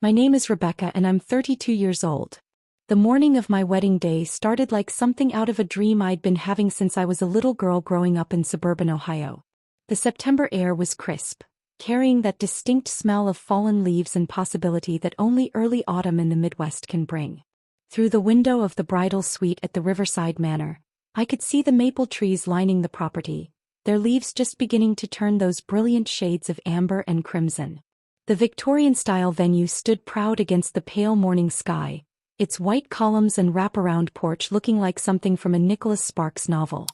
My name is Rebecca and I'm 32 years old. The morning of my wedding day started like something out of a dream I'd been having since I was a little girl growing up in suburban Ohio. The September air was crisp, carrying that distinct smell of fallen leaves and possibility that only early autumn in the Midwest can bring. Through the window of the bridal suite at the Riverside Manor, I could see the maple trees lining the property, their leaves just beginning to turn those brilliant shades of amber and crimson. The Victorian-style venue stood proud against the pale morning sky, its white columns and wraparound porch looking like something from a Nicholas Sparks novel.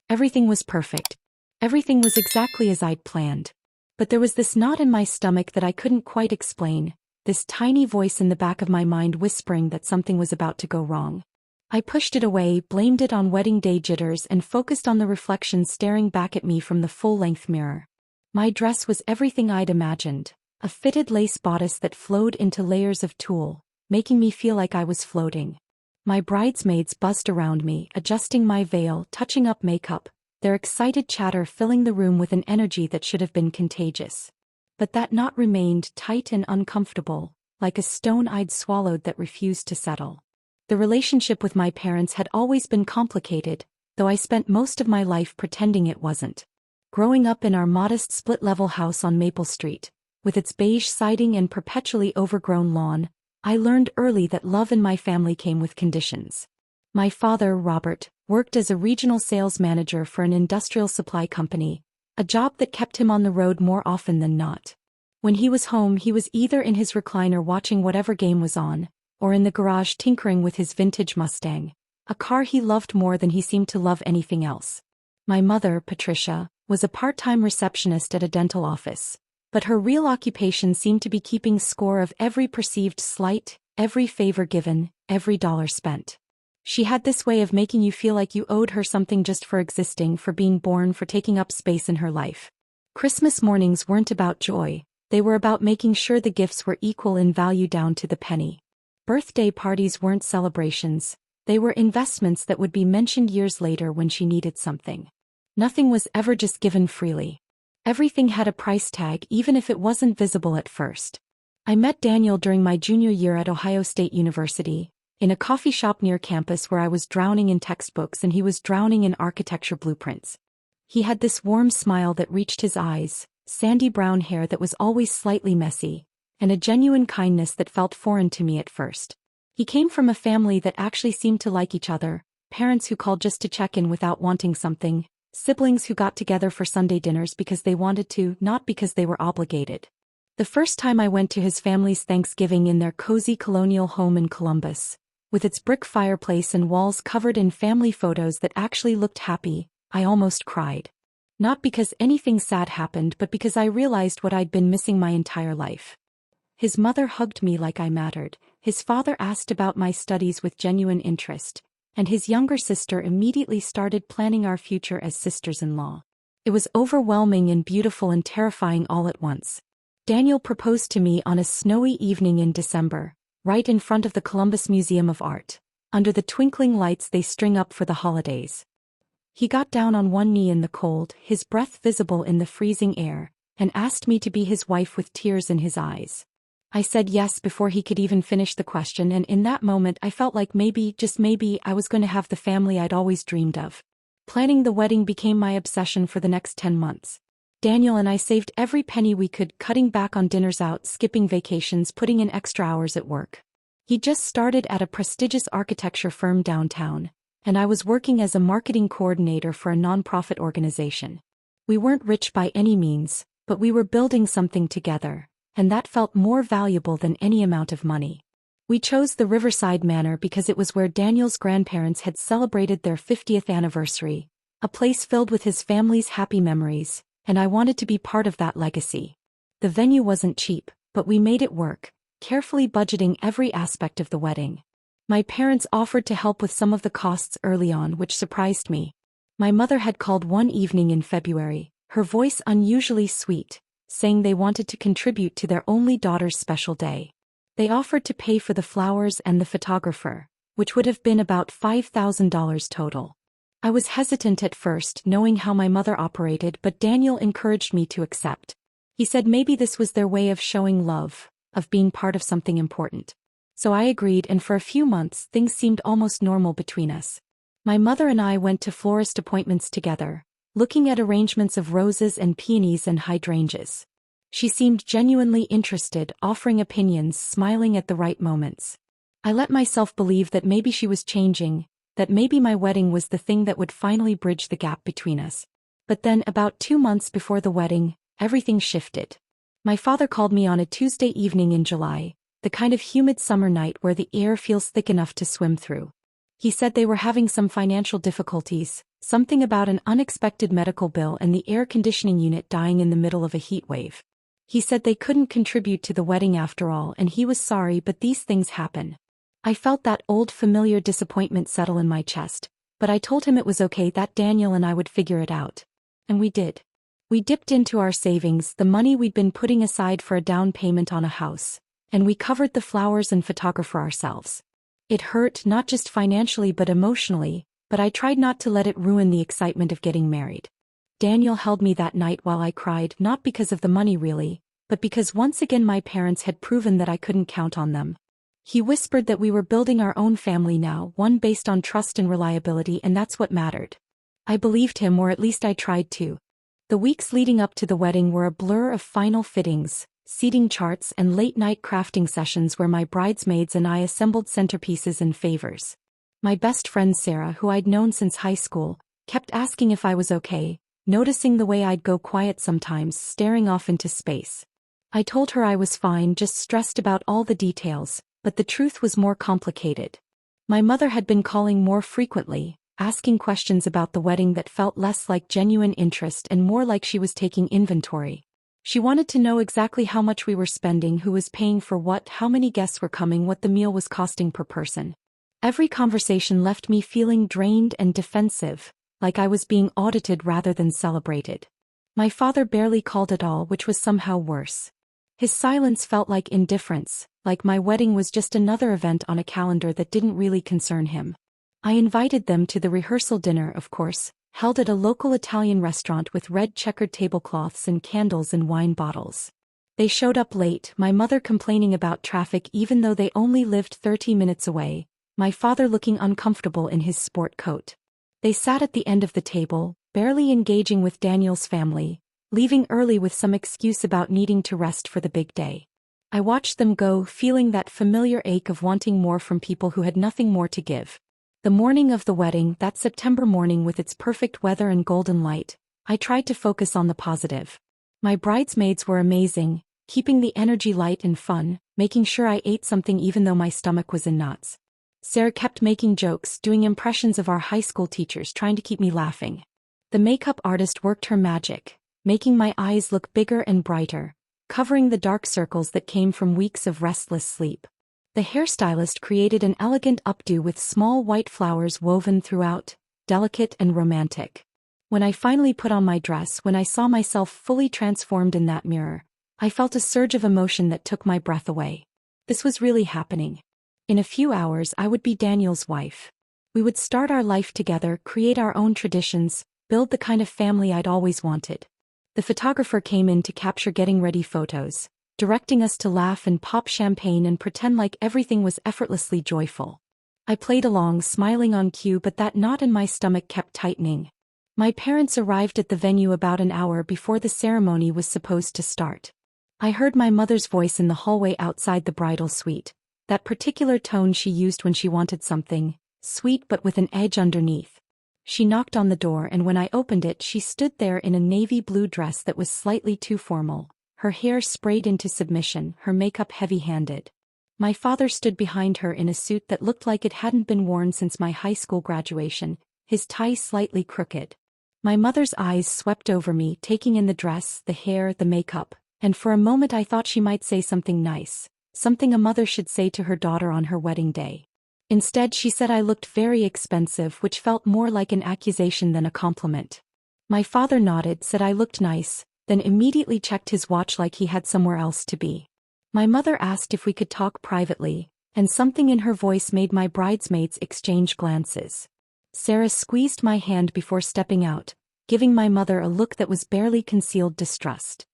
Everything was perfect. Everything was exactly as I'd planned. But there was this knot in my stomach that I couldn't quite explain, this tiny voice in the back of my mind whispering that something was about to go wrong. I pushed it away, blamed it on wedding day jitters, and focused on the reflection staring back at me from the full-length mirror. My dress was everything I'd imagined, a fitted lace bodice that flowed into layers of tulle, making me feel like I was floating. My bridesmaids buzzed around me, adjusting my veil, touching up makeup, their excited chatter filling the room with an energy that should have been contagious. But that knot remained tight and uncomfortable, like a stone I'd swallowed that refused to settle. The relationship with my parents had always been complicated, though I spent most of my life pretending it wasn't. Growing up in our modest split-level house on Maple Street, with its beige siding and perpetually overgrown lawn, I learned early that love in my family came with conditions. My father, Robert, worked as a regional sales manager for an industrial supply company, a job that kept him on the road more often than not. When he was home, he was either in his recliner watching whatever game was on, or in the garage tinkering with his vintage Mustang, a car he loved more than he seemed to love anything else. My mother, Patricia, was a part-time receptionist at a dental office, but her real occupation seemed to be keeping score of every perceived slight, every favor given, every dollar spent. She had this way of making you feel like you owed her something just for existing, for being born, for taking up space in her life. Christmas mornings weren't about joy, they were about making sure the gifts were equal in value down to the penny. Birthday parties weren't celebrations, they were investments that would be mentioned years later when she needed something. Nothing was ever just given freely. Everything had a price tag, even if it wasn't visible at first. I met Daniel during my junior year at Ohio State University, in a coffee shop near campus where I was drowning in textbooks and he was drowning in architecture blueprints. He had this warm smile that reached his eyes, sandy brown hair that was always slightly messy, and a genuine kindness that felt foreign to me at first. He came from a family that actually seemed to like each other, parents who called just to check in without wanting something, siblings who got together for Sunday dinners because they wanted to, not because they were obligated. The first time I went to his family's Thanksgiving in their cozy colonial home in Columbus, with its brick fireplace and walls covered in family photos that actually looked happy, I almost cried. Not because anything sad happened, but because I realized what I'd been missing my entire life. His mother hugged me like I mattered, his father asked about my studies with genuine interest, and his younger sister immediately started planning our future as sisters-in-law. It was overwhelming and beautiful and terrifying all at once. Daniel proposed to me on a snowy evening in December, right in front of the Columbus Museum of Art, under the twinkling lights they string up for the holidays. He got down on one knee in the cold, his breath visible in the freezing air, and asked me to be his wife with tears in his eyes. I said yes before he could even finish the question, and in that moment I felt like maybe, just maybe, I was going to have the family I'd always dreamed of. Planning the wedding became my obsession for the next 10 months. Daniel and I saved every penny we could, cutting back on dinners out, skipping vacations, putting in extra hours at work. He just started at a prestigious architecture firm downtown, and I was working as a marketing coordinator for a nonprofit organization. We weren't rich by any means, but we were building something together, and that felt more valuable than any amount of money. We chose the Riverside Manor because it was where Daniel's grandparents had celebrated their 50th anniversary, a place filled with his family's happy memories, and I wanted to be part of that legacy. The venue wasn't cheap, but we made it work, carefully budgeting every aspect of the wedding. My parents offered to help with some of the costs early on, which surprised me. My mother had called one evening in February, her voice unusually sweet, saying they wanted to contribute to their only daughter's special day. They offered to pay for the flowers and the photographer, which would have been about $5,000 total. I was hesitant at first, knowing how my mother operated, but Daniel encouraged me to accept. He said maybe this was their way of showing love, of being part of something important. So I agreed, and for a few months things seemed almost normal between us. My mother and I went to florist appointments together, looking at arrangements of roses and peonies and hydrangeas. She seemed genuinely interested, offering opinions, smiling at the right moments. I let myself believe that maybe she was changing, that maybe my wedding was the thing that would finally bridge the gap between us. But then, about 2 months before the wedding, everything shifted. My father called me on a Tuesday evening in July, the kind of humid summer night where the air feels thick enough to swim through. He said they were having some financial difficulties, something about an unexpected medical bill and the air conditioning unit dying in the middle of a heat wave. He said they couldn't contribute to the wedding after all, and he was sorry, but these things happen. I felt that old familiar disappointment settle in my chest, but I told him it was okay, that Daniel and I would figure it out. And we did. We dipped into our savings, the money we'd been putting aside for a down payment on a house, and we covered the flowers and photographer ourselves. It hurt, not just financially but emotionally, but I tried not to let it ruin the excitement of getting married. Daniel held me that night while I cried, not because of the money really, but because once again my parents had proven that I couldn't count on them. He whispered that we were building our own family now, one based on trust and reliability, and that's what mattered. I believed him, or at least I tried to. The weeks leading up to the wedding were a blur of final fittings, seating charts, and late-night crafting sessions where my bridesmaids and I assembled centerpieces and favors. My best friend Sarah, who I'd known since high school, kept asking if I was okay, noticing the way I'd go quiet sometimes, staring off into space. I told her I was fine, just stressed about all the details, but the truth was more complicated. My mother had been calling more frequently, asking questions about the wedding that felt less like genuine interest and more like she was taking inventory. She wanted to know exactly how much we were spending, who was paying for what, how many guests were coming, what the meal was costing per person. Every conversation left me feeling drained and defensive, like I was being audited rather than celebrated. My father barely called at all, which was somehow worse. His silence felt like indifference, like my wedding was just another event on a calendar that didn't really concern him. I invited them to the rehearsal dinner, of course, held at a local Italian restaurant with red checkered tablecloths and candles and wine bottles. They showed up late, my mother complaining about traffic even though they only lived 30 minutes away, my father looking uncomfortable in his sport coat. They sat at the end of the table, barely engaging with Daniel's family, leaving early with some excuse about needing to rest for the big day. I watched them go, feeling that familiar ache of wanting more from people who had nothing more to give. The morning of the wedding, that September morning with its perfect weather and golden light, I tried to focus on the positive. My bridesmaids were amazing, keeping the energy light and fun, making sure I ate something even though my stomach was in knots. Sarah kept making jokes, doing impressions of our high school teachers, trying to keep me laughing. The makeup artist worked her magic, making my eyes look bigger and brighter, covering the dark circles that came from weeks of restless sleep. The hairstylist created an elegant updo with small white flowers woven throughout, delicate and romantic. When I finally put on my dress, when I saw myself fully transformed in that mirror, I felt a surge of emotion that took my breath away. This was really happening. In a few hours I would be Daniel's wife. We would start our life together, create our own traditions, build the kind of family I'd always wanted. The photographer came in to capture getting ready photos, directing us to laugh and pop champagne and pretend like everything was effortlessly joyful. I played along, smiling on cue, but that knot in my stomach kept tightening. My parents arrived at the venue about an hour before the ceremony was supposed to start. I heard my mother's voice in the hallway outside the bridal suite, that particular tone she used when she wanted something sweet but with an edge underneath. She knocked on the door, and when I opened it, she stood there in a navy blue dress that was slightly too formal, her hair sprayed into submission, her makeup heavy-handed. My father stood behind her in a suit that looked like it hadn't been worn since my high school graduation, his tie slightly crooked. My mother's eyes swept over me, taking in the dress, the hair, the makeup, and for a moment I thought she might say something nice, something a mother should say to her daughter on her wedding day. Instead, she said I looked very expensive, which felt more like an accusation than a compliment. My father nodded, said I looked nice, then immediately checked his watch like he had somewhere else to be. My mother asked if we could talk privately, and something in her voice made my bridesmaids exchange glances. Sarah squeezed my hand before stepping out, giving my mother a look that was barely concealed distrust.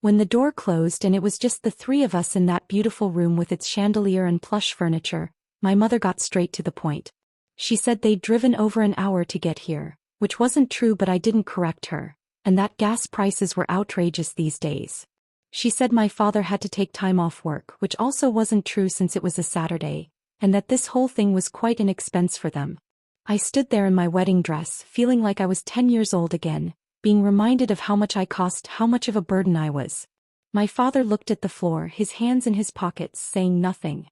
When the door closed and it was just the three of us in that beautiful room with its chandelier and plush furniture, my mother got straight to the point. She said they'd driven over an hour to get here, which wasn't true, but I didn't correct her, and that gas prices were outrageous these days. She said my father had to take time off work, which also wasn't true since it was a Saturday, and that this whole thing was quite an expense for them. I stood there in my wedding dress, feeling like I was 10 years old again, being reminded of how much I cost, how much of a burden I was. My father looked at the floor, his hands in his pockets, saying nothing.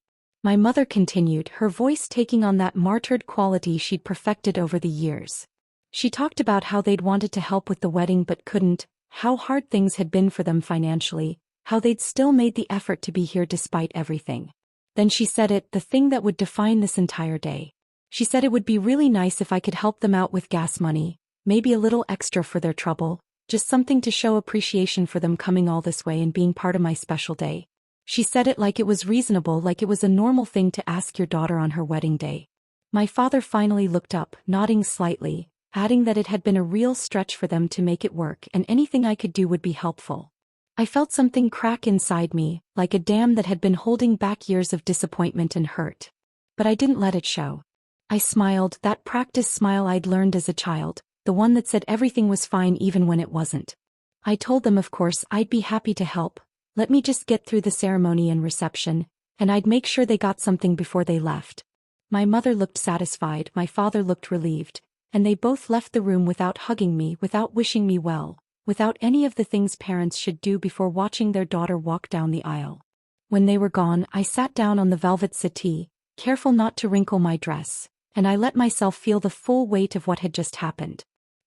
My mother continued, her voice taking on that martyred quality she'd perfected over the years. She talked about how they'd wanted to help with the wedding but couldn't, how hard things had been for them financially, how they'd still made the effort to be here despite everything. Then she said it, the thing that would define this entire day. She said it would be really nice if I could help them out with gas money, maybe a little extra for their trouble, just something to show appreciation for them coming all this way and being part of my special day. She said it like it was reasonable, like it was a normal thing to ask your daughter on her wedding day. My father finally looked up, nodding slightly, adding that it had been a real stretch for them to make it work and anything I could do would be helpful. I felt something crack inside me, like a dam that had been holding back years of disappointment and hurt. But I didn't let it show. I smiled, that practice smile I'd learned as a child, the one that said everything was fine even when it wasn't. I told them of course I'd be happy to help, let me just get through the ceremony and reception, and I'd make sure they got something before they left. My mother looked satisfied, my father looked relieved, and they both left the room without hugging me, without wishing me well, without any of the things parents should do before watching their daughter walk down the aisle. When they were gone, I sat down on the velvet settee, careful not to wrinkle my dress, and I let myself feel the full weight of what had just happened.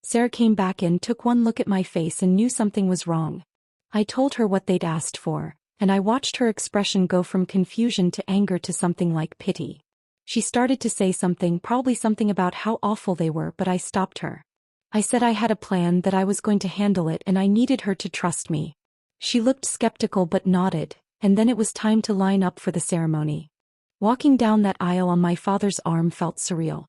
Sarah came back in, took one look at my face and knew something was wrong. I told her what they'd asked for, and I watched her expression go from confusion to anger to something like pity. She started to say something, probably something about how awful they were, but I stopped her. I said I had a plan, that I was going to handle it and I needed her to trust me. She looked skeptical but nodded, and then it was time to line up for the ceremony. Walking down that aisle on my father's arm felt surreal.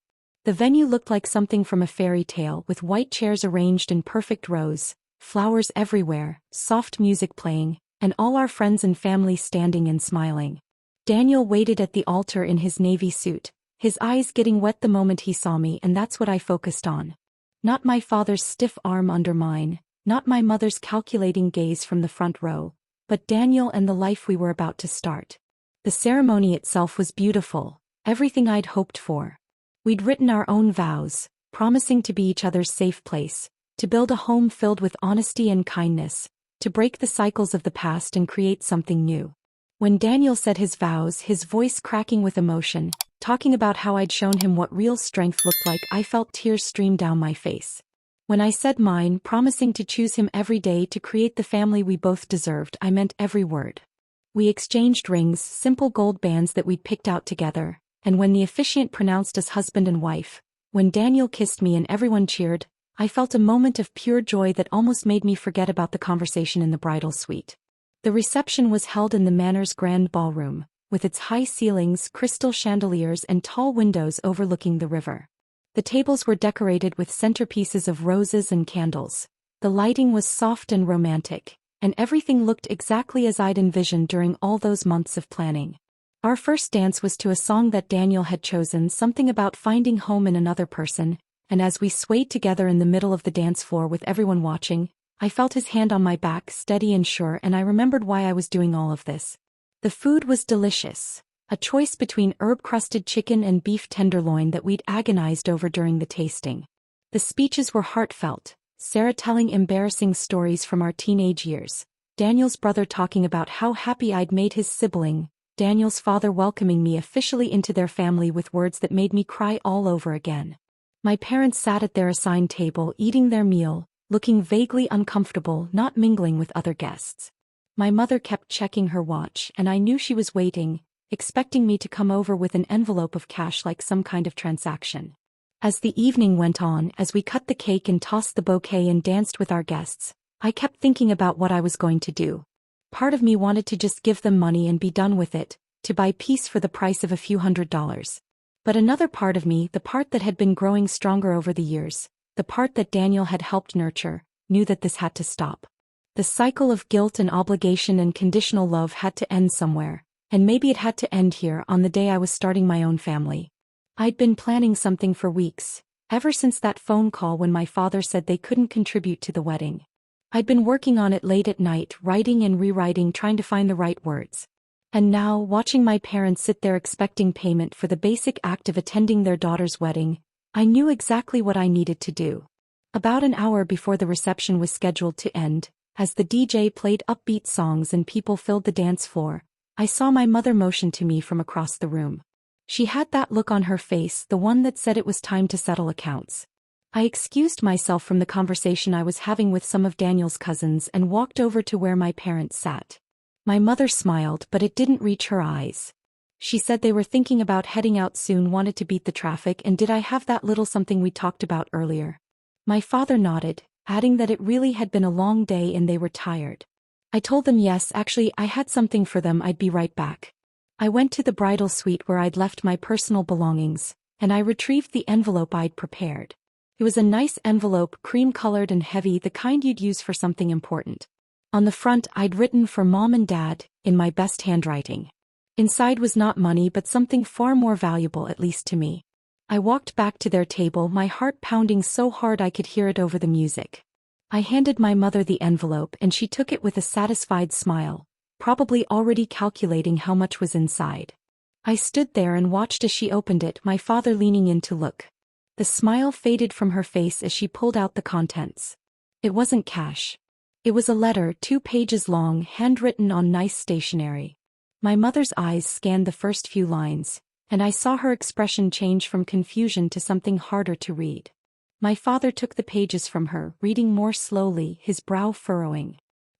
The venue looked like something from a fairy tale, with white chairs arranged in perfect rows, flowers everywhere, soft music playing, and all our friends and family standing and smiling. Daniel waited at the altar in his navy suit, his eyes getting wet the moment he saw me, and that's what I focused on. Not my father's stiff arm under mine, not my mother's calculating gaze from the front row, but Daniel and the life we were about to start. The ceremony itself was beautiful, everything I'd hoped for. We'd written our own vows, promising to be each other's safe place, to build a home filled with honesty and kindness, to break the cycles of the past and create something new. When Daniel said his vows, his voice cracking with emotion, talking about how I'd shown him what real strength looked like, I felt tears stream down my face. When I said mine, promising to choose him every day to create the family we both deserved, I meant every word. We exchanged rings, simple gold bands that we'd picked out together, and when the officiant pronounced us husband and wife, when Daniel kissed me and everyone cheered, I felt a moment of pure joy that almost made me forget about the conversation in the bridal suite. The reception was held in the Manor's grand ballroom, with its high ceilings, crystal chandeliers and tall windows overlooking the river. The tables were decorated with centerpieces of roses and candles. The lighting was soft and romantic, and everything looked exactly as I'd envisioned during all those months of planning. Our first dance was to a song that Daniel had chosen, something about finding home in another person, and as we swayed together in the middle of the dance floor with everyone watching, I felt his hand on my back, steady and sure, and I remembered why I was doing all of this. The food was delicious, a choice between herb-crusted chicken and beef tenderloin that we'd agonized over during the tasting. The speeches were heartfelt, Sarah telling embarrassing stories from our teenage years, Daniel's brother talking about how happy I'd made his sibling, Daniel's father welcoming me officially into their family with words that made me cry all over again. My parents sat at their assigned table eating their meal, looking vaguely uncomfortable, not mingling with other guests. My mother kept checking her watch, and I knew she was waiting, expecting me to come over with an envelope of cash like some kind of transaction. As the evening went on, as we cut the cake and tossed the bouquet and danced with our guests, I kept thinking about what I was going to do. Part of me wanted to just give them money and be done with it, to buy peace for the price of a few $100s. But another part of me, the part that had been growing stronger over the years, the part that Daniel had helped nurture, knew that this had to stop. The cycle of guilt and obligation and conditional love had to end somewhere, and maybe it had to end here on the day I was starting my own family. I'd been planning something for weeks, ever since that phone call when my father said they couldn't contribute to the wedding. I'd been working on it late at night, writing and rewriting, trying to find the right words. And now, watching my parents sit there expecting payment for the basic act of attending their daughter's wedding, I knew exactly what I needed to do. About an hour before the reception was scheduled to end, as the DJ played upbeat songs and people filled the dance floor, I saw my mother motion to me from across the room. She had that look on her face, the one that said it was time to settle accounts. I excused myself from the conversation I was having with some of Daniel's cousins and walked over to where my parents sat. My mother smiled, but it didn't reach her eyes. She said they were thinking about heading out soon, wanted to beat the traffic, and did I have that little something we talked about earlier? My father nodded, adding that it really had been a long day and they were tired. I told them yes, actually I had something for them, I'd be right back. I went to the bridal suite where I'd left my personal belongings, and I retrieved the envelope I'd prepared. It was a nice envelope, cream-colored and heavy, the kind you'd use for something important. On the front I'd written "For Mom and Dad," in my best handwriting. Inside was not money but something far more valuable, at least to me. I walked back to their table, my heart pounding so hard I could hear it over the music. I handed my mother the envelope and she took it with a satisfied smile, probably already calculating how much was inside. I stood there and watched as she opened it, my father leaning in to look. The smile faded from her face as she pulled out the contents. It wasn't cash. It was a letter, 2 pages long, handwritten on nice stationery. My mother's eyes scanned the first few lines, and I saw her expression change from confusion to something harder to read. My father took the pages from her, reading more slowly, his brow furrowing.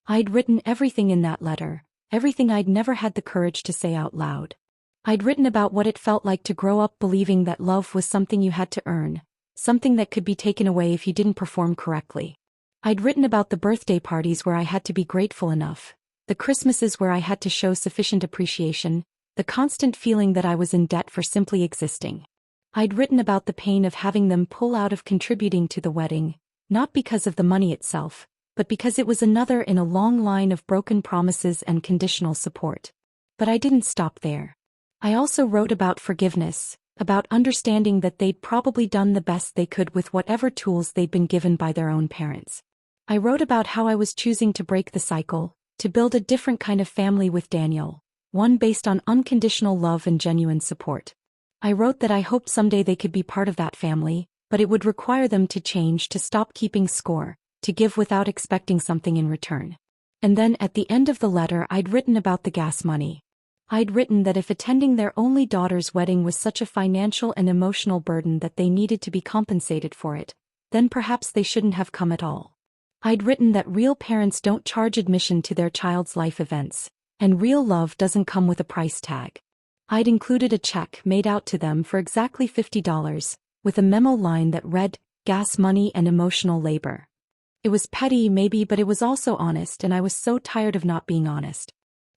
I'd written everything in that letter, everything I'd never had the courage to say out loud. I'd written about what it felt like to grow up believing that love was something you had to earn, something that could be taken away if you didn't perform correctly. I'd written about the birthday parties where I had to be grateful enough, the Christmases where I had to show sufficient appreciation, the constant feeling that I was in debt for simply existing. I'd written about the pain of having them pull out of contributing to the wedding, not because of the money itself, but because it was another in a long line of broken promises and conditional support. But I didn't stop there. I also wrote about forgiveness, about understanding that they'd probably done the best they could with whatever tools they'd been given by their own parents. I wrote about how I was choosing to break the cycle, to build a different kind of family with Daniel, one based on unconditional love and genuine support. I wrote that I hoped someday they could be part of that family, but it would require them to change, to stop keeping score, to give without expecting something in return. And then at the end of the letter I'd written about the gas money. I'd written that if attending their only daughter's wedding was such a financial and emotional burden that they needed to be compensated for it, then perhaps they shouldn't have come at all. I'd written that real parents don't charge admission to their child's life events, and real love doesn't come with a price tag. I'd included a check made out to them for exactly $50, with a memo line that read, "Gas money and emotional labor." It was petty maybe, but it was also honest, and I was so tired of not being honest.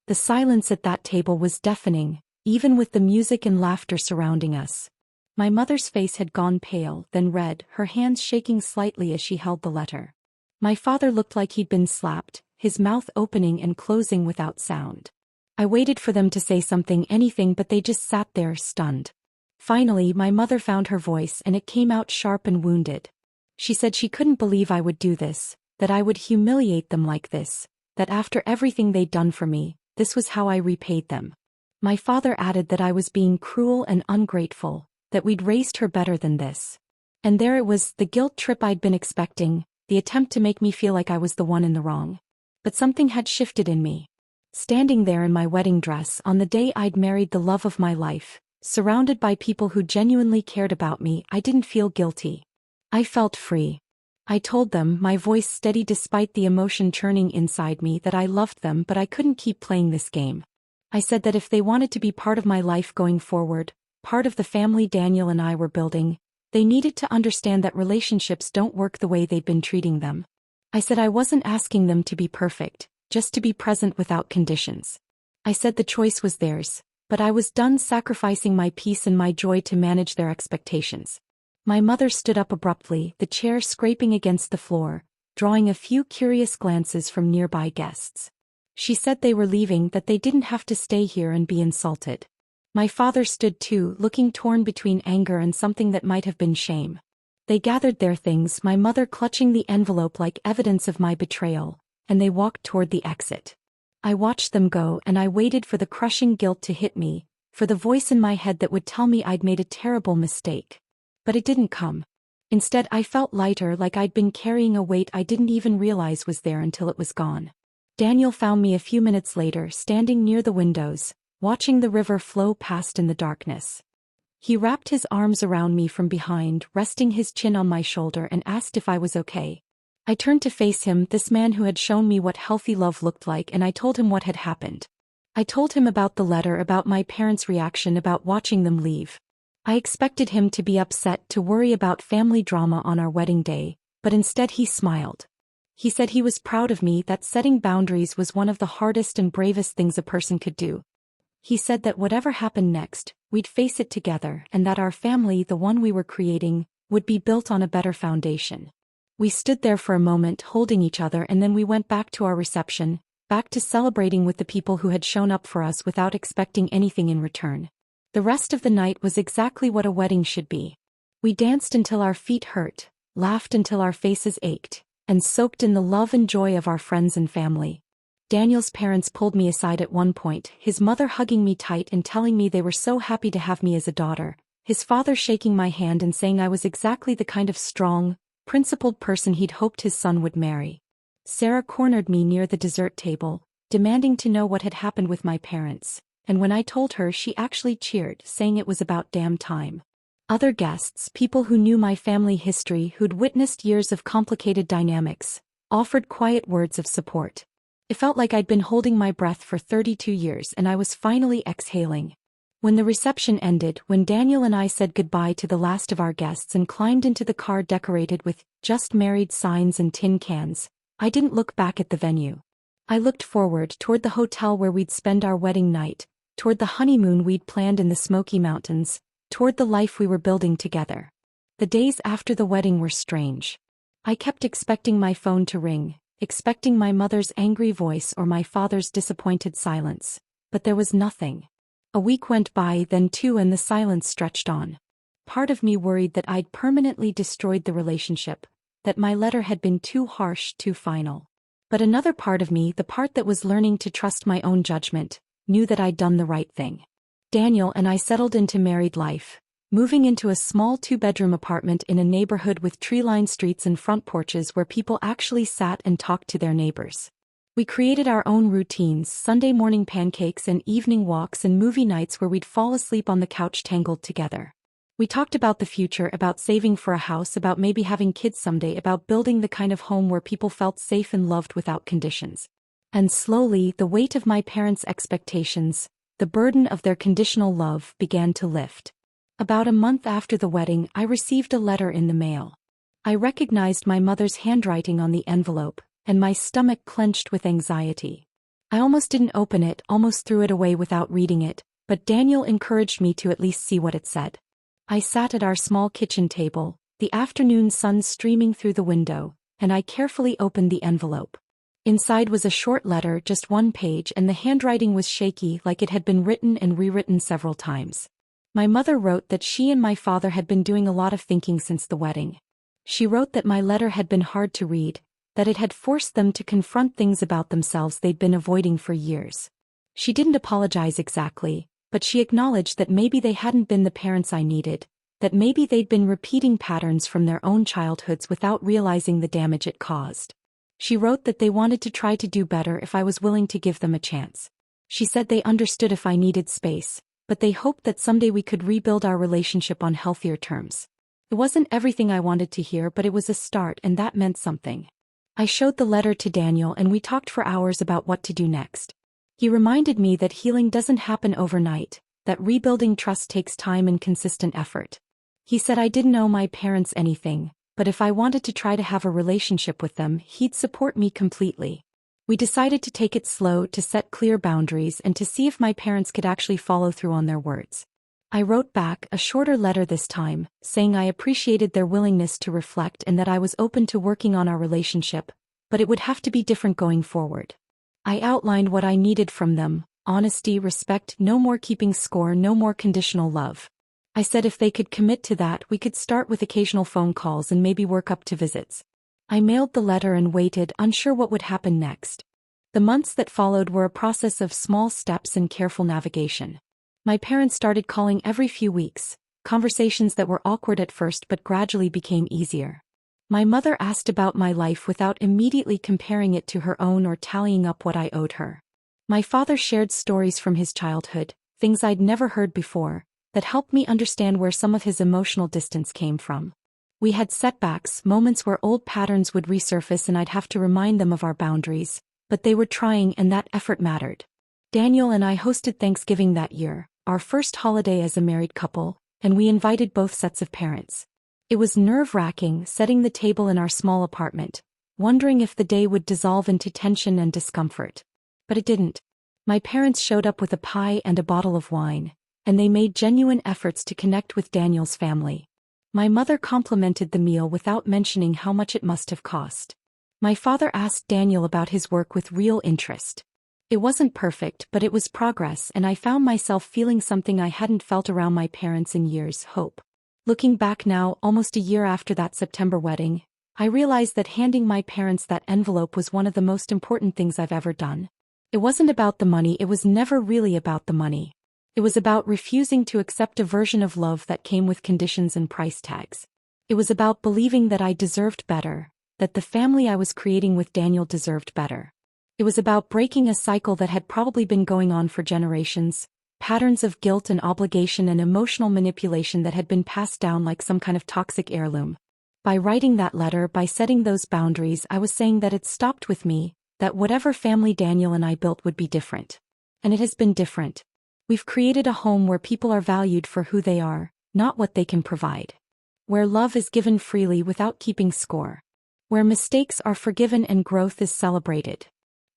The silence at that table was deafening, even with the music and laughter surrounding us. My mother's face had gone pale, then red, her hands shaking slightly as she held the letter. My father looked like he'd been slapped, his mouth opening and closing without sound. I waited for them to say something, anything, but they just sat there, stunned. Finally, my mother found her voice and it came out sharp and wounded. She said she couldn't believe I would do this, that I would humiliate them like this, that after everything they'd done for me, this was how I repaid them. My father added that I was being cruel and ungrateful, that we'd raised her better than this. And there it was, the guilt trip I'd been expecting, the attempt to make me feel like I was the one in the wrong. But something had shifted in me. Standing there in my wedding dress on the day I'd married the love of my life, surrounded by people who genuinely cared about me, I didn't feel guilty. I felt free. I told them, my voice steady despite the emotion churning inside me, that I loved them but I couldn't keep playing this game. I said that if they wanted to be part of my life going forward, part of the family Daniel and I were building, they needed to understand that relationships don't work the way they'd been treating them. I said I wasn't asking them to be perfect, just to be present without conditions. I said the choice was theirs, but I was done sacrificing my peace and my joy to manage their expectations. My mother stood up abruptly, the chair scraping against the floor, drawing a few curious glances from nearby guests. She said they were leaving, that they didn't have to stay here and be insulted. My father stood too, looking torn between anger and something that might have been shame. They gathered their things, my mother clutching the envelope like evidence of my betrayal, and they walked toward the exit. I watched them go, and I waited for the crushing guilt to hit me, for the voice in my head that would tell me I'd made a terrible mistake. But it didn't come. Instead, I felt lighter, like I'd been carrying a weight I didn't even realize was there until it was gone. Daniel found me a few minutes later, standing near the windows, watching the river flow past in the darkness. He wrapped his arms around me from behind, resting his chin on my shoulder, and asked if I was okay. I turned to face him, this man who had shown me what healthy love looked like, and I told him what had happened. I told him about the letter, about my parents' reaction, about watching them leave. I expected him to be upset, to worry about family drama on our wedding day, but instead he smiled. He said he was proud of me, that setting boundaries was one of the hardest and bravest things a person could do. He said that whatever happened next, we'd face it together, and that our family, the one we were creating, would be built on a better foundation. We stood there for a moment, holding each other, and then we went back to our reception, back to celebrating with the people who had shown up for us without expecting anything in return. The rest of the night was exactly what a wedding should be. We danced until our feet hurt, laughed until our faces ached, and soaked in the love and joy of our friends and family. Daniel's parents pulled me aside at one point, his mother hugging me tight and telling me they were so happy to have me as a daughter, his father shaking my hand and saying I was exactly the kind of strong, principled person he'd hoped his son would marry. Sarah cornered me near the dessert table, demanding to know what had happened with my parents, and when I told her, she actually cheered, saying it was about damn time. Other guests, people who knew my family history, who'd witnessed years of complicated dynamics, offered quiet words of support. It felt like I'd been holding my breath for 32 years and I was finally exhaling. When the reception ended, when Daniel and I said goodbye to the last of our guests and climbed into the car decorated with "just married" signs and tin cans, I didn't look back at the venue. I looked forward, toward the hotel where we'd spend our wedding night, toward the honeymoon we'd planned in the Smoky Mountains, toward the life we were building together. The days after the wedding were strange. I kept expecting my phone to ring, expecting my mother's angry voice or my father's disappointed silence, but there was nothing. A week went by, then two, and the silence stretched on. Part of me worried that I'd permanently destroyed the relationship, that my letter had been too harsh, too final. But another part of me, the part that was learning to trust my own judgment, knew that I'd done the right thing. Daniel and I settled into married life, moving into a small 2-bedroom apartment in a neighborhood with tree-lined streets and front porches where people actually sat and talked to their neighbors. We created our own routines, Sunday morning pancakes and evening walks and movie nights where we'd fall asleep on the couch tangled together. We talked about the future, about saving for a house, about maybe having kids someday, about building the kind of home where people felt safe and loved without conditions. And slowly, the weight of my parents' expectations, the burden of their conditional love, began to lift. About a month after the wedding, I received a letter in the mail. I recognized my mother's handwriting on the envelope, and my stomach clenched with anxiety. I almost didn't open it, almost threw it away without reading it, but Daniel encouraged me to at least see what it said. I sat at our small kitchen table, the afternoon sun streaming through the window, and I carefully opened the envelope. Inside was a short letter, just one page, and the handwriting was shaky, like it had been written and rewritten several times. My mother wrote that she and my father had been doing a lot of thinking since the wedding. She wrote that my letter had been hard to read, that it had forced them to confront things about themselves they'd been avoiding for years. She didn't apologize exactly, but she acknowledged that maybe they hadn't been the parents I needed, that maybe they'd been repeating patterns from their own childhoods without realizing the damage it caused. She wrote that they wanted to try to do better if I was willing to give them a chance. She said they understood if I needed space, but they hoped that someday we could rebuild our relationship on healthier terms. It wasn't everything I wanted to hear, but it was a start, and that meant something. I showed the letter to Daniel and we talked for hours about what to do next. He reminded me that healing doesn't happen overnight, that rebuilding trust takes time and consistent effort. He said I didn't owe my parents anything, but if I wanted to try to have a relationship with them, he'd support me completely. We decided to take it slow, to set clear boundaries, and to see if my parents could actually follow through on their words. I wrote back a shorter letter this time, saying I appreciated their willingness to reflect and that I was open to working on our relationship, but it would have to be different going forward. I outlined what I needed from them: honesty, respect, no more keeping score, no more conditional love. I said if they could commit to that, we could start with occasional phone calls and maybe work up to visits. I mailed the letter and waited, unsure what would happen next. The months that followed were a process of small steps and careful navigation. My parents started calling every few weeks, conversations that were awkward at first but gradually became easier. My mother asked about my life without immediately comparing it to her own or tallying up what I owed her. My father shared stories from his childhood, things I'd never heard before, that helped me understand where some of his emotional distance came from. We had setbacks, moments where old patterns would resurface and I'd have to remind them of our boundaries, but they were trying and that effort mattered. Daniel and I hosted Thanksgiving that year, our first holiday as a married couple, and we invited both sets of parents. It was nerve-wracking setting the table in our small apartment, wondering if the day would dissolve into tension and discomfort. But it didn't. My parents showed up with a pie and a bottle of wine, and they made genuine efforts to connect with Daniel's family. My mother complimented the meal without mentioning how much it must have cost. My father asked Daniel about his work with real interest. It wasn't perfect, but it was progress, and I found myself feeling something I hadn't felt around my parents in years: hope. Looking back now, almost a year after that September wedding, I realized that handing my parents that envelope was one of the most important things I've ever done. It wasn't about the money, it was never really about the money. It was about refusing to accept a version of love that came with conditions and price tags. It was about believing that I deserved better, that the family I was creating with Daniel deserved better. It was about breaking a cycle that had probably been going on for generations, patterns of guilt and obligation and emotional manipulation that had been passed down like some kind of toxic heirloom. By writing that letter, by setting those boundaries, I was saying that it stopped with me, that whatever family Daniel and I built would be different. And it has been different. We've created a home where people are valued for who they are, not what they can provide. Where love is given freely without keeping score. Where mistakes are forgiven and growth is celebrated.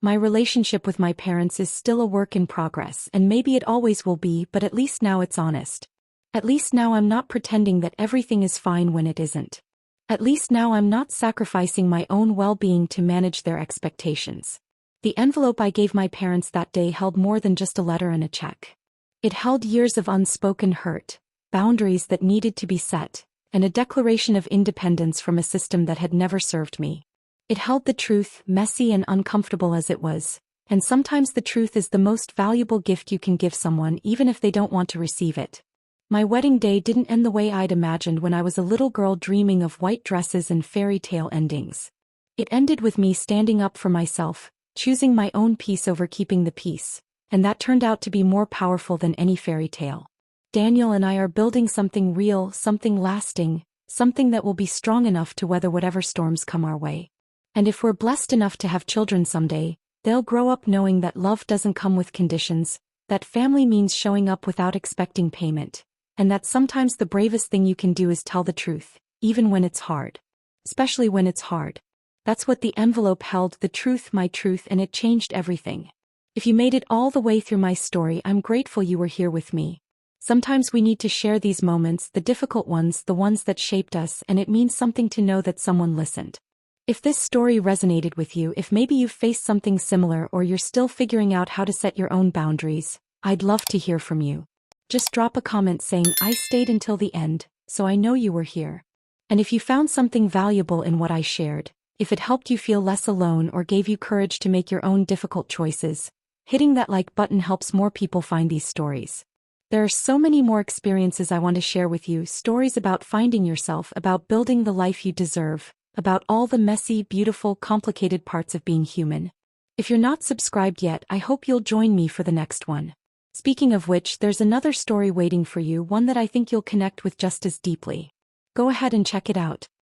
My relationship with my parents is still a work in progress, and maybe it always will be, but at least now it's honest. At least now I'm not pretending that everything is fine when it isn't. At least now I'm not sacrificing my own well-being to manage their expectations. The envelope I gave my parents that day held more than just a letter and a check. It held years of unspoken hurt, boundaries that needed to be set, and a declaration of independence from a system that had never served me. It held the truth, messy and uncomfortable as it was, and sometimes the truth is the most valuable gift you can give someone even if they don't want to receive it. My wedding day didn't end the way I'd imagined when I was a little girl dreaming of white dresses and fairy tale endings. It ended with me standing up for myself, choosing my own peace over keeping the peace, and that turned out to be more powerful than any fairy tale. Daniel and I are building something real, something lasting, something that will be strong enough to weather whatever storms come our way. And if we're blessed enough to have children someday, they'll grow up knowing that love doesn't come with conditions, that family means showing up without expecting payment, and that sometimes the bravest thing you can do is tell the truth, even when it's hard. Especially when it's hard. That's what the envelope held, the truth, my truth, and it changed everything. If you made it all the way through my story, I'm grateful you were here with me. Sometimes we need to share these moments, the difficult ones, the ones that shaped us, and it means something to know that someone listened. If this story resonated with you, if maybe you've faced something similar or you're still figuring out how to set your own boundaries, I'd love to hear from you. Just drop a comment saying, "I stayed until the end, so I know you were here." And if you found something valuable in what I shared, if it helped you feel less alone or gave you courage to make your own difficult choices, hitting that like button helps more people find these stories. There are so many more experiences I want to share with you, stories about finding yourself, about building the life you deserve, about all the messy, beautiful, complicated parts of being human. If you're not subscribed yet, I hope you'll join me for the next one. Speaking of which, there's another story waiting for you, one that I think you'll connect with just as deeply. Go ahead and check it out.